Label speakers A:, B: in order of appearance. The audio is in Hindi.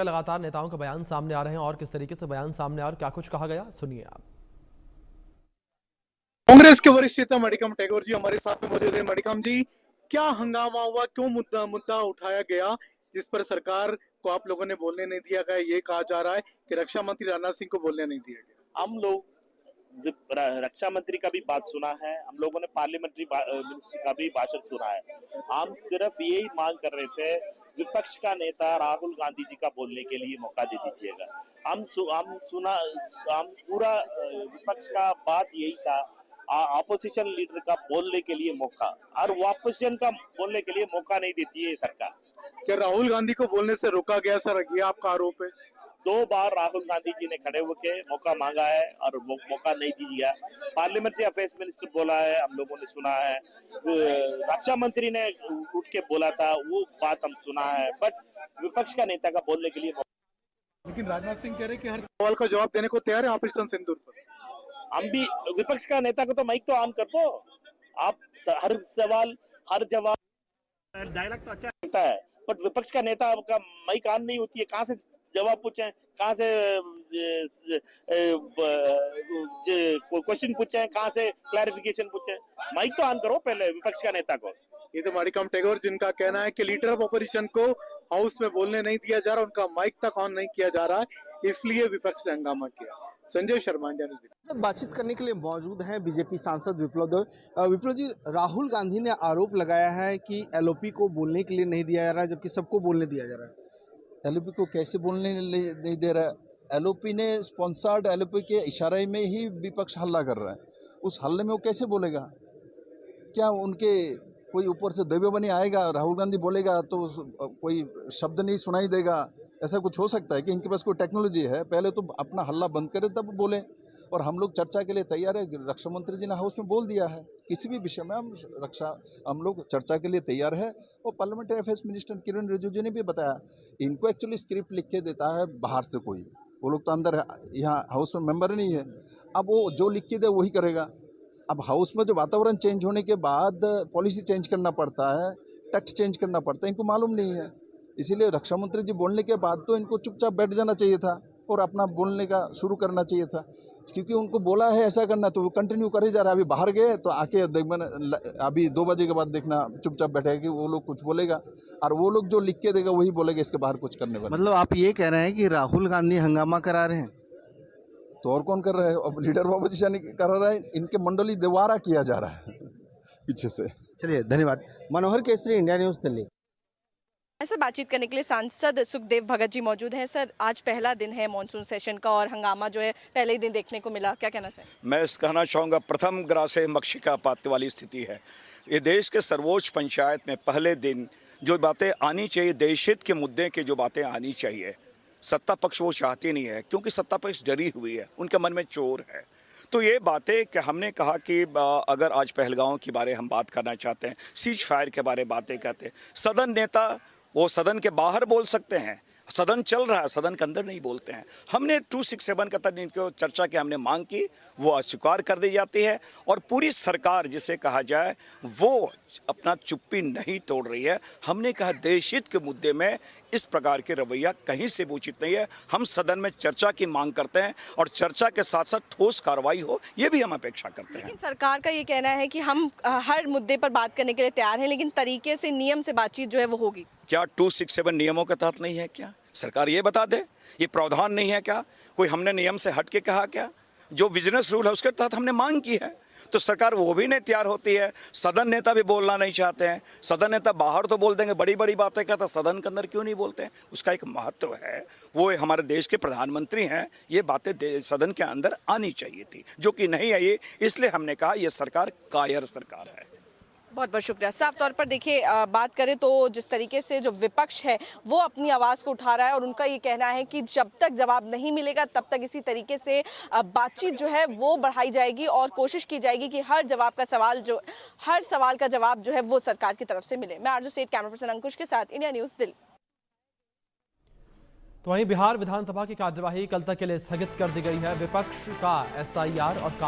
A: लगातार नेताओं के बयान सामने आ रहे हैं और किस तरीके से बयान सामने आ और क्या कुछ कहा गया, सुनिए आप।
B: कांग्रेस के वरिष्ठ नेता मणिकम टैगोर जी हमारे साथ में मौजूद हैं। मणिकम जी, क्या हंगामा हुआ, क्यों मुद्दा उठाया गया जिस पर सरकार को आप लोगों ने बोलने नहीं दिया गया? ये कहा जा रहा है कि रक्षा मंत्री राजनाथ सिंह को बोलने नहीं दिया गया।
C: हम लोग रक्षा मंत्री का भी बात सुना है, हम लोगों ने पार्लियामेंट्री मिनिस्टर का भी भाषण सुना है। हम सिर्फ यही मांग कर रहे थे, विपक्ष का नेता राहुल गांधी जी का बोलने के लिए मौका दे दीजिएगा। हम पूरा विपक्ष का बात यही था, ऑपोजिशन लीडर का बोलने के लिए मौका, और ऑपोजिशन का बोलने के लिए मौका नहीं देती है सरकार।
B: क्या राहुल गांधी को बोलने से रोका गया? सर, ये आपका आरोप है।
C: 2 बार राहुल गांधी जी ने खड़े होकर मौका मांगा है और मौका नहीं दिया। पार्लियामेंट्री अफेयर्स मिनिस्टर बोला है, हम लोगों ने सुना है। रक्षा मंत्री ने उठ के बोला था, वो बात हम सुना है, बट विपक्ष का नेता का बोलने के लिए।
B: लेकिन राजनाथ सिंह कह रहे हैं कि हर सवाल का जवाब देने को तैयार है ऑपरेशन सिंदूर पर।
C: हम भी विपक्ष का नेता को तो माइक तो ऑन कर दो, आप हर सवाल हर जवाब डायलॉग तो अच्छा लगता है, बट विपक्ष का नेता का माइक ऑन नहीं होती है। कहाँ से जवाब पूछे, कहाँ से क्वेश्चन पूछे, कहाँ से क्लैरिफिकेशन पूछे? माइक तो ऑन करो पहले विपक्ष का नेता को।
B: ये तो मणिकम टैगोर जिनका कहना है कि लीडर ऑफ ऑपोजिशन को हाउस में बोलने नहीं दिया जा रहा, उनका माइक तक ऑन नहीं किया जा रहा है, इसलिए विपक्ष ने हंगामा किया। Sanjay Sharma, India news.
D: बातचीत करने के लिए मौजूद हैं बीजेपी सांसद विप्लव देव। विप्लव जी, राहुल गांधी ने आरोप लगाया है कि एलओपी को बोलने के लिए नहीं दिया जा रहा है, जबकि सबको बोलने दिया जा रहा है।
E: एलओपी को कैसे बोलने नहीं दे रहा है? एलओपी ने स्पॉन्सर्ड एलओपी के इशारे में ही विपक्ष हल्ला कर रहा है। उस हल्ले में वो कैसे बोलेगा? क्या उनके कोई ऊपर से दैव्य बनी आएगा, राहुल गांधी बोलेगा तो कोई शब्द नहीं सुनाई देगा? ऐसा कुछ हो सकता है कि इनके पास कोई टेक्नोलॉजी है? पहले तो अपना हल्ला बंद करें तब बोलें। और हम लोग चर्चा के लिए तैयार है। रक्षा मंत्री जी ने हाउस में बोल दिया है, किसी भी विषय में हम लोग चर्चा के लिए तैयार है। और पार्लियामेंट्री अफेयर्स मिनिस्टर किरण रिजिजू ने भी बताया, इनको एक्चुअली स्क्रिप्ट लिख के देता है बाहर से कोई, वो लोग तो अंदर यहाँ हाउस में मेंबर नहीं है। अब वो जो लिख के दे वही करेगा। अब हाउस में जो वातावरण चेंज होने के बाद पॉलिसी चेंज करना पड़ता है, टेक्स्ट चेंज करना पड़ता है, इनको मालूम नहीं है। इसीलिए रक्षा मंत्री जी बोलने के बाद तो इनको चुपचाप बैठ जाना चाहिए था और अपना बोलने का शुरू करना चाहिए था, क्योंकि उनको बोला है ऐसा करना तो वो कंटिन्यू करे जा रहा है। अभी बाहर गए तो आके अभी 2 बजे के बाद देखना चुपचाप बैठेगा कि वो लोग कुछ बोलेगा, और वो लोग जो लिख के देगा वही बोलेगा, इसके बाहर कुछ करने वाला।
D: मतलब आप ये कह रहे हैं कि राहुल गांधी हंगामा करा रहे हैं?
E: तो और कौन कर रहा है? अब लीडर ऑफ ऑपोजिशन कर रहा है, इनके मंडली द्वारा किया जा रहा है पीछे से।
D: चलिए, धन्यवाद। मनोहर केसरी, इंडिया न्यूज़, दिल्ली।
F: ऐसे बातचीत करने के लिए सांसद सुखदेव भगत जी मौजूद हैं। सर, आज पहला दिन है मॉनसून सेशन का और हंगामा जो है पहले ही दिन देखने को मिला, क्या कहना चाहिए?
G: मैं कहना चाहूँगा, प्रथम ग्रासे मक्षिका पात्र वाली स्थिति है। ये देश के सर्वोच्च पंचायत में पहले दिन जो बातें आनी चाहिए, देश हित के मुद्दे की जो बातें आनी चाहिए, सत्ता पक्ष वो चाहती नहीं है, क्योंकि सत्ता पक्ष डरी हुई है, उनके मन में चोर है। तो ये बातें कि हमने कहा कि अगर आज पहलगांव के बारे हम बात करना चाहते हैं, सीज फायर के बारे में बातें करते हैं, सदन नेता वो सदन के बाहर बोल सकते हैं, सदन चल रहा है, सदन के अंदर नहीं बोलते हैं। हमने 267 का तक इनको चर्चा की हमने मांग की, वो अस्वीकार कर दी जाती है, और पूरी सरकार जिसे कहा जाए वो अपना चुप्पी नहीं तोड़ रही है। हमने कहा देश हित के मुद्दे में इस प्रकार के रवैया कहीं से भी उचित नहीं है। हम सदन में चर्चा की मांग करते हैं और चर्चा के साथ साथ ठोस कार्रवाई हो, ये भी हम अपेक्षा करते हैं।
F: लेकिन सरकार का ये कहना है कि हम हर मुद्दे पर बात करने के लिए तैयार हैं, लेकिन तरीके से, नियम से बातचीत जो है वो होगी।
G: क्या 267 नियमों के तहत नहीं है क्या? सरकार ये बता दे, ये प्रावधान नहीं है क्या? कोई हमने नियम से हट के कहा क्या? जो बिजनेस रूल है उसके तहत हमने मांग की है, तो सरकार वो भी नहीं तैयार होती है। सदन नेता भी बोलना नहीं चाहते हैं। सदन नेता बाहर तो बोल देंगे, बड़ी बड़ी बातें करते, सदन के अंदर क्यों नहीं बोलते हैं? उसका एक महत्व है। वो हमारे देश के प्रधानमंत्री हैं, ये बातें सदन के अंदर आनी चाहिए थी, जो कि नहीं आई। इसलिए हमने कहा ये सरकार कायर सरकार है।
F: बहुत बहुत शुक्रिया। साफ तौर पर देखिए, बात करें तो जिस तरीके से जो विपक्ष है वो अपनी आवाज़ को उठा रहा है और उनका ये कहना है कि जब तक जवाब नहीं मिलेगा तब तक इसी तरीके से बातचीत जो है वो बढ़ाई जाएगी और कोशिश की जाएगी कि हर सवाल का जवाब जो है वो सरकार की तरफ से मिले। मैं आरजू सेठ, कैमरा पर्सन अंकुश के साथ, इंडिया न्यूज़, दिल्ली।
A: तो वहीं बिहार विधानसभा की कार्यवाही कल तक के लिए स्थगित कर दी गई है। विपक्ष का एसआईआर और कानून